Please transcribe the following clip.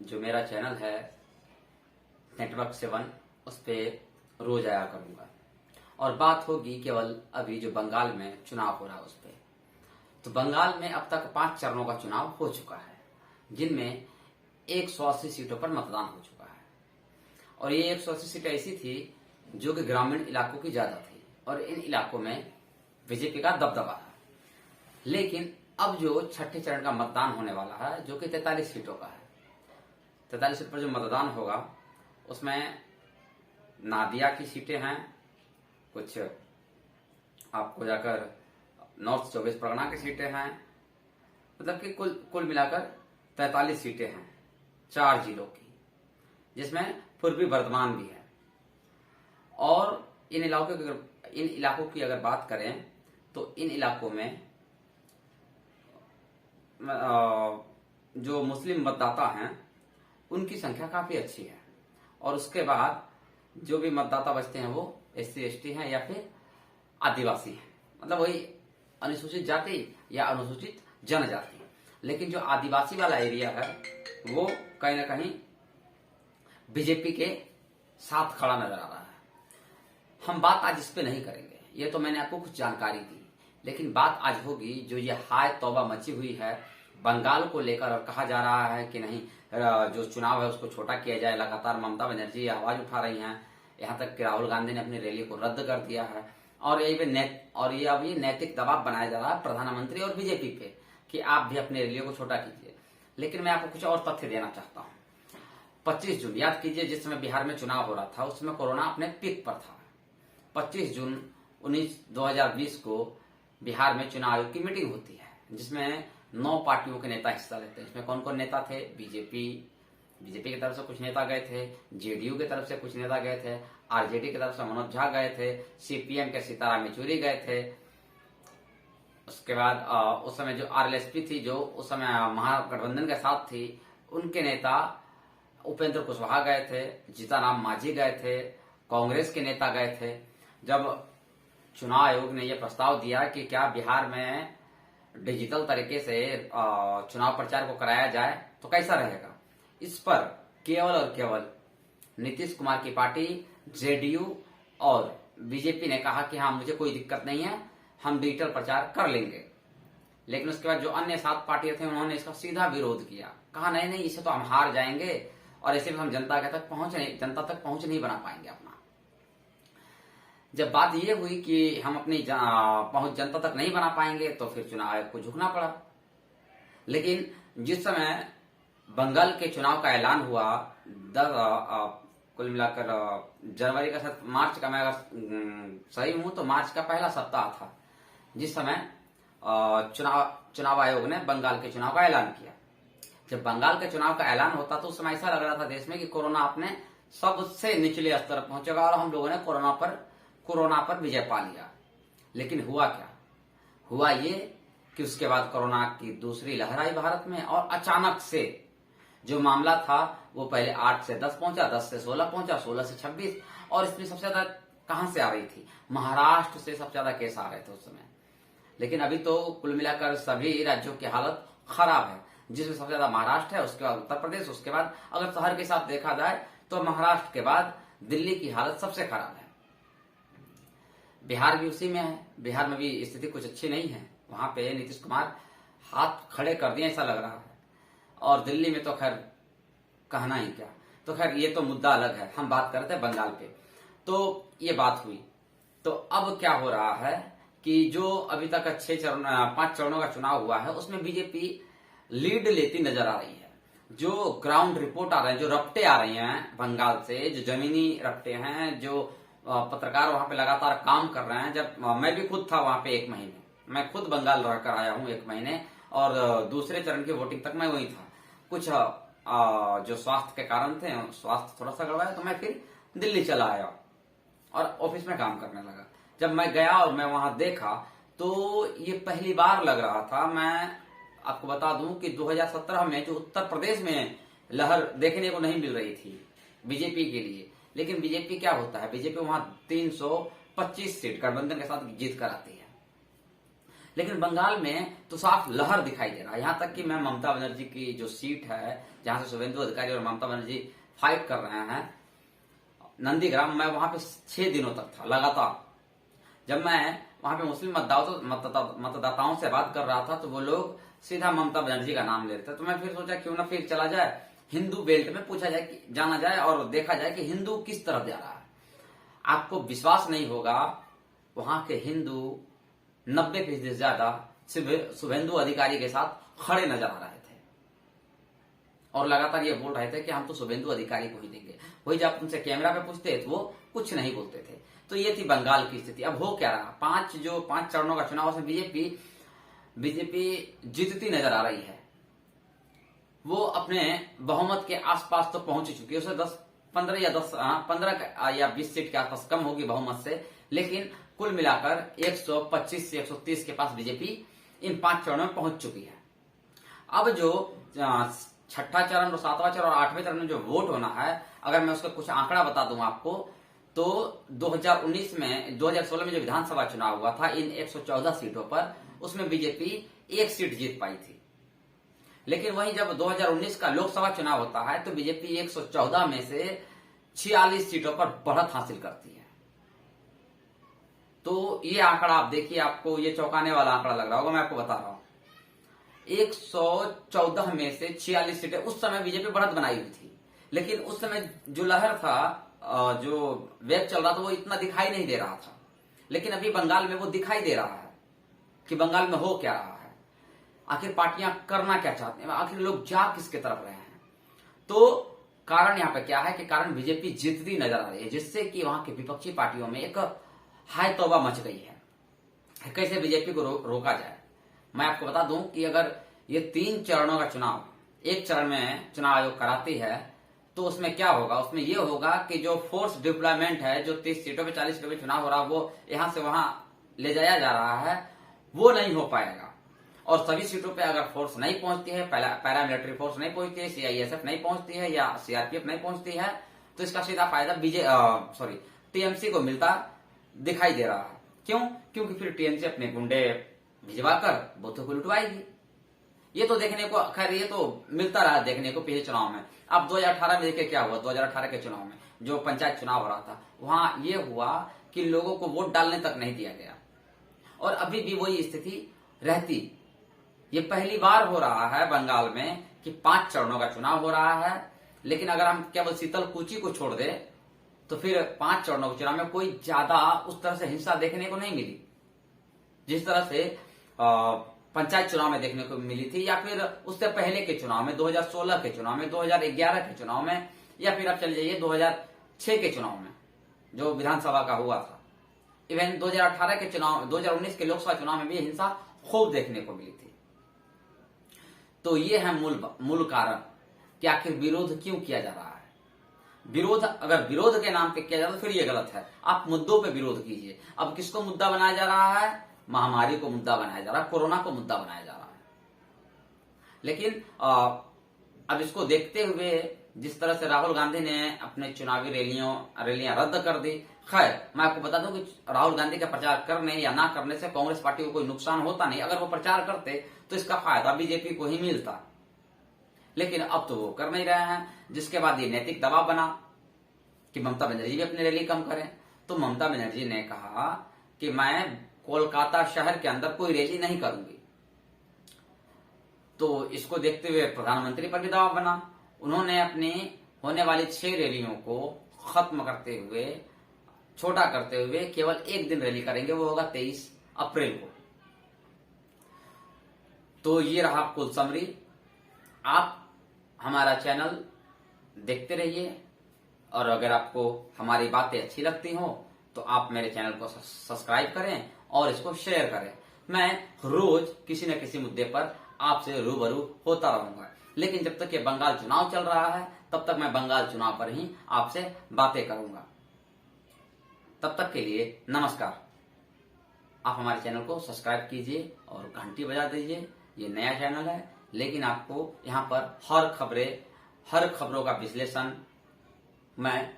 जो मेरा चैनल है नेटवर्क 7 उस पर रोज आया करूंगा और बात होगी केवल अभी जो बंगाल में चुनाव हो रहा है उस पर। तो बंगाल में अब तक 5 चरणों का चुनाव हो चुका है, जिनमें 180 सीटों पर मतदान हो चुका है और ये 180 सीटें ऐसी थी जो कि ग्रामीण इलाकों की ज्यादा थी और इन इलाकों में बीजेपी का दबदबा था। लेकिन अब जो छठे चरण का मतदान होने वाला है जो कि 43 सीटों का है, 43 सीट पर जो मतदान होगा उसमें नादिया की सीटें हैं, कुछ आपको जाकर नॉर्थ 24 परगना की सीटें हैं, मतलब कि कुल मिलाकर 43 सीटें हैं 4 जिलों की, जिसमें पूर्वी वर्धमान भी है। और इन इलाकों की अगर बात करें तो इन इलाकों में जो मुस्लिम मतदाता हैं उनकी संख्या काफी अच्छी है और उसके बाद जो भी मतदाता बचते हैं वो SC ST हैं या फिर आदिवासी हैं, मतलब वही अनुसूचित जाति या अनुसूचित जनजाति। लेकिन जो आदिवासी वाला एरिया है वो कहीं ना कहीं बीजेपी के साथ खड़ा नजर आ रहा है। हम बात आज इस पे नहीं करेंगे, ये तो मैंने आपको कुछ जानकारी दी, लेकिन बात आज होगी जो ये हाय तौबा मची हुई है बंगाल को लेकर और कहा जा रहा है कि नहीं जो चुनाव है उसको छोटा किया जाए। लगातार ममता बनर्जी आवाज उठा रही हैं, यहाँ तक कि राहुल गांधी ने अपनी रैली को रद्द कर दिया है और ये अब ये नैतिक दबाव बनाया जा रहा है प्रधानमंत्री और बीजेपी पे कि आप भी अपनी रैलियों को छोटा कीजिए। लेकिन मैं आपको कुछ और तथ्य देना चाहता हूँ। 25 जून याद कीजिए, जिस समय बिहार में चुनाव हो रहा था उस समय कोरोना अपने पीक पर था। 25 जून 2020 को बिहार में चुनाव आयोग की मीटिंग होती है जिसमें 9 पार्टियों के नेता हिस्सा लेते हैं। इसमें कौन कौन नेता थे? बीजेपी की तरफ से कुछ नेता गए थे, जेडीयू की तरफ से कुछ नेता गए थे, आरजेडी की तरफ से मनोज झा गए थे, सीपीएम के सीताराम येचुरी गए थे। उसके बाद उस समय जो आरएलएसपी थी जो उस समय महागठबंधन के साथ थी, उनके नेता उपेंद्र कुशवाहा गए थे, जीताराम मांझी गए थे, कांग्रेस के नेता गए थे। जब चुनाव आयोग ने यह प्रस्ताव दिया कि क्या बिहार में डिजिटल तरीके से चुनाव प्रचार को कराया जाए तो कैसा रहेगा, इस पर केवल और केवल नीतीश कुमार की पार्टी जेडीयू और बीजेपी ने कहा कि हाँ मुझे कोई दिक्कत नहीं है, हम डिजिटल प्रचार कर लेंगे। लेकिन उसके बाद जो अन्य 7 पार्टियां थी उन्होंने इसका सीधा विरोध किया, कहा नहीं नहीं इसे तो हम हार जाएंगे और ऐसे में हम जनता तक पहुंच नहीं बना पाएंगे अपना। जब बात ये हुई कि हम अपनी पहुंच जनता तक नहीं बना पाएंगे तो फिर चुनाव आयोग को झुकना पड़ा। लेकिन जिस समय बंगाल के चुनाव का ऐलान हुआ कुल मिलाकर जनवरी का मार्च का, मैं अगर सही हूं तो मार्च का पहला सप्ताह था जिस समय चुनाव आयोग ने बंगाल के चुनाव का ऐलान किया। जब बंगाल के चुनाव का ऐलान होता तो उस समय ऐसा लग रहा था देश में कि कोरोना अपने सबसे निचले स्तर पर पहुंचेगा और हम लोगों ने कोरोना पर विजय पा लिया। लेकिन हुआ क्या? हुआ ये कि उसके बाद कोरोना की दूसरी लहर आई भारत में और अचानक से जो मामला था वो पहले 8 से 10 पहुंचा, 10 से 16 पहुंचा, 16 से 26 और इसमें सबसे ज्यादा कहां से आ रही थी? महाराष्ट्र से सबसे ज्यादा केस आ रहे थे उस समय। लेकिन अभी तो कुल मिलाकर सभी राज्यों की हालत खराब है, जिसमें सबसे ज्यादा महाराष्ट्र है, उसके बाद उत्तर प्रदेश, उसके बाद अगर शहर के साथ देखा जाए तो महाराष्ट्र के बाद दिल्ली की हालत सबसे खराब है। बिहार भी उसी में है, बिहार में भी स्थिति कुछ अच्छी नहीं है, वहां पे नीतीश कुमार हाथ खड़े कर दिए ऐसा लग रहा है। और दिल्ली में तो खैर कहना ही क्या। तो खैर ये तो मुद्दा अलग है, हम बात करते हैं बंगाल पे। तो ये बात हुई, तो अब क्या हो रहा है कि जो अभी तक 5 चरणों का चुनाव हुआ है उसमें बीजेपी लीड लेती नजर आ रही है। जो ग्राउंड रिपोर्ट आ रहे हैं, जो रपटे आ रही हैं बंगाल से, जो जमीनी रपटे हैं, जो पत्रकार वहां पे लगातार काम कर रहे हैं। जब मैं भी खुद था वहां पे 1 महीने, मैं खुद बंगाल रहकर आया हूं 1 महीने और दूसरे चरण की वोटिंग तक मैं वही था। कुछ जो स्वास्थ्य के कारण थे, स्वास्थ्य थोड़ा सा गड़बड़ाया तो मैं फिर दिल्ली चला आया और ऑफिस में काम करने लगा। जब मैं गया और मैं वहां देखा तो ये पहली बार लग रहा था। मैं आपको बता दूं कि 2017 में जो उत्तर प्रदेश में लहर देखने को नहीं मिल रही थी बीजेपी के लिए, लेकिन बीजेपी क्या होता है, बीजेपी वहां 325 सीट गठबंधन के साथ जीत कर आती है। लेकिन बंगाल में तो साफ लहर दिखाई दे रहा है। यहां तक कि मैं ममता बनर्जी की जो सीट है जहां से शुभेंदु अधिकारी और ममता बनर्जी फाइट कर रहे हैं, नंदीग्राम, मैं वहां पे 6 दिनों तक था लगातार। जब मैं वहां पे मुस्लिम मतदाताओं से बात कर रहा था तो वो लोग सीधा ममता बनर्जी का नाम ले रहे थे। तो मैं फिर सोचा क्यों ना फिर चला जाए हिंदू बेल्ट में, पूछा जाए, जाना जाए और देखा जाए कि हिंदू किस तरफ जा रहा है। आपको विश्वास नहीं होगा, वहां के हिंदू 90% से ज्यादा शुभेंदु अधिकारी के साथ खड़े नजर आ रहे थे और लगातार ये बोल रहे थे कि हम तो शुभेंदु अधिकारी को ही देंगे। वही जब उनसे कैमरा पे पूछते तो वो कुछ नहीं बोलते थे। तो ये थी बंगाल की स्थिति। अब हो क्या रहा, 5 चरणों का चुनाव में बीजेपी जीतती नजर आ रही है। वो अपने बहुमत के आसपास तो पहुंच चुकी है, उसे 15 या 20 सीट के आसपास कम होगी बहुमत से, लेकिन कुल मिलाकर 125 से 130 के पास बीजेपी इन 5 चरणों में पहुंच चुकी है। अब जो 6ठा चरण और 7वां चरण और 8वें चरण में जो वोट होना है, अगर मैं उसका कुछ आंकड़ा बता दूं आपको, तो 2016 में जो विधानसभा चुनाव हुआ था इन 114 सीटों पर, उसमें बीजेपी 1 सीट जीत पाई थी। लेकिन वहीं जब 2019 का लोकसभा चुनाव होता है तो बीजेपी 114 में से 46 सीटों पर बढ़त हासिल करती है। तो ये आंकड़ा आप देखिए, आपको ये चौंकाने वाला आंकड़ा लग रहा होगा, मैं आपको बता रहा हूं। 114 में से 46 सीटें, उस समय बीजेपी बढ़त बनाई हुई थी, लेकिन उस समय जो लहर था, जो वेग चल रहा था, वो इतना दिखाई नहीं दे रहा था। लेकिन अभी बंगाल में वो दिखाई दे रहा है कि बंगाल में हो क्या रहा है, आखिर पार्टियां करना क्या चाहते हैं, आखिर लोग जा किसके तरफ रहे हैं। तो कारण यहाँ पे क्या है कि कारण बीजेपी जीतती नजर आ रही है, जिससे कि वहां की विपक्षी पार्टियों में एक हाय तौबा मच गई है। कैसे बीजेपी को रोका जाए, मैं आपको बता दूं कि अगर ये 3 चरणों का चुनाव एक चरण में चुनाव आयोग कराती है तो उसमें क्या होगा, उसमें यह होगा कि जो फोर्स डिप्लॉयमेंट है, जो 30 सीटों पे 40 सीटों पे चुनाव हो रहा है, वो यहां से वहां ले जाया जा रहा है, वो नहीं हो पाएगा। और सभी सीटों पे अगर फोर्स नहीं पहुंचती है, पैरामिलिट्री फोर्स नहीं पहुंचती है, सीआईएसएफ नहीं पहुंचती है या सीआरपीएफ नहीं पहुंचती है, तो इसका सीधा फायदा टीएमसी को मिलता दिखाई दे रहा है। क्यों? क्योंकि फिर टीएमसी अपने गुंडे भिजवाकर बूथों को लुटवाएगी। ये तो देखने को, खैर ये तो मिलता रहा देखने को पिछले चुनाव में। अब 2018 में देखिए क्या हुआ। 2018 के चुनाव में जो पंचायत चुनाव हो रहा था, वहां ये हुआ कि लोगों को वोट डालने तक नहीं दिया गया, और अभी भी वही स्थिति रहती। ये पहली बार हो रहा है बंगाल में कि 5 चरणों का चुनाव हो रहा है, लेकिन अगर हम केवल शीतलकुची को छोड़ दे तो फिर 5 चरणों के चुनाव में कोई ज्यादा उस तरह से हिंसा देखने को नहीं मिली, जिस तरह से पंचायत चुनाव में देखने को मिली थी, या फिर उससे पहले के चुनाव में, 2016 के चुनाव में, 2011 के चुनाव में, या फिर आप चले जाइए 2006 के चुनाव में जो विधानसभा का हुआ था। इवन 2018 के चुनाव, 2019 के लोकसभा चुनाव में भी हिंसा खूब देखने को मिली थी। तो ये है मूल कारण कि आखिर विरोध क्यों किया जा रहा है। विरोध अगर विरोध के नाम पे किया जाए तो फिर ये गलत है। आप मुद्दों पे विरोध कीजिए। अब किसको मुद्दा बनाया जा रहा है? महामारी को मुद्दा बनाया जा रहा है, कोरोना को मुद्दा बनाया जा रहा है। लेकिन अब इसको देखते हुए जिस तरह से राहुल गांधी ने अपने चुनावी रैलियां रद्द कर दी। खैर, मैं आपको बता दूं कि राहुल गांधी का प्रचार करने या ना करने से कांग्रेस पार्टी को कोई नुकसान होता नहीं। अगर वो प्रचार करते तो इसका फायदा बीजेपी को ही मिलता, लेकिन अब तो वो कर नहीं रहे हैं, जिसके बाद ये नैतिक दबाव बना कि ममता बनर्जी भी अपनी रैली कम करें। तो ममता बनर्जी ने कहा कि मैं कोलकाता शहर के अंदर कोई रैली नहीं करूंगी। तो इसको देखते हुए प्रधानमंत्री पर भी दबाव बना। उन्होंने अपनी होने वाली 6 रैलियों को खत्म करते हुए, छोटा करते हुए केवल एक दिन रैली करेंगे, वो होगा 23 अप्रैल को। तो ये रहा कुल समरी। आप हमारा चैनल देखते रहिए, और अगर आपको हमारी बातें अच्छी लगती हो तो आप मेरे चैनल को सब्सक्राइब करें और इसको शेयर करें। मैं रोज किसी न किसी मुद्दे पर आपसे रूबरू होता रहूंगा, लेकिन जब तक ये बंगाल चुनाव चल रहा है तब तक मैं बंगाल चुनाव पर ही आपसे बातें करूंगा। तब तक के लिए नमस्कार। आप हमारे चैनल को सब्सक्राइब कीजिए और घंटी बजा दीजिए। ये नया चैनल है, लेकिन आपको यहाँ पर हर खबरों का विश्लेषण मैं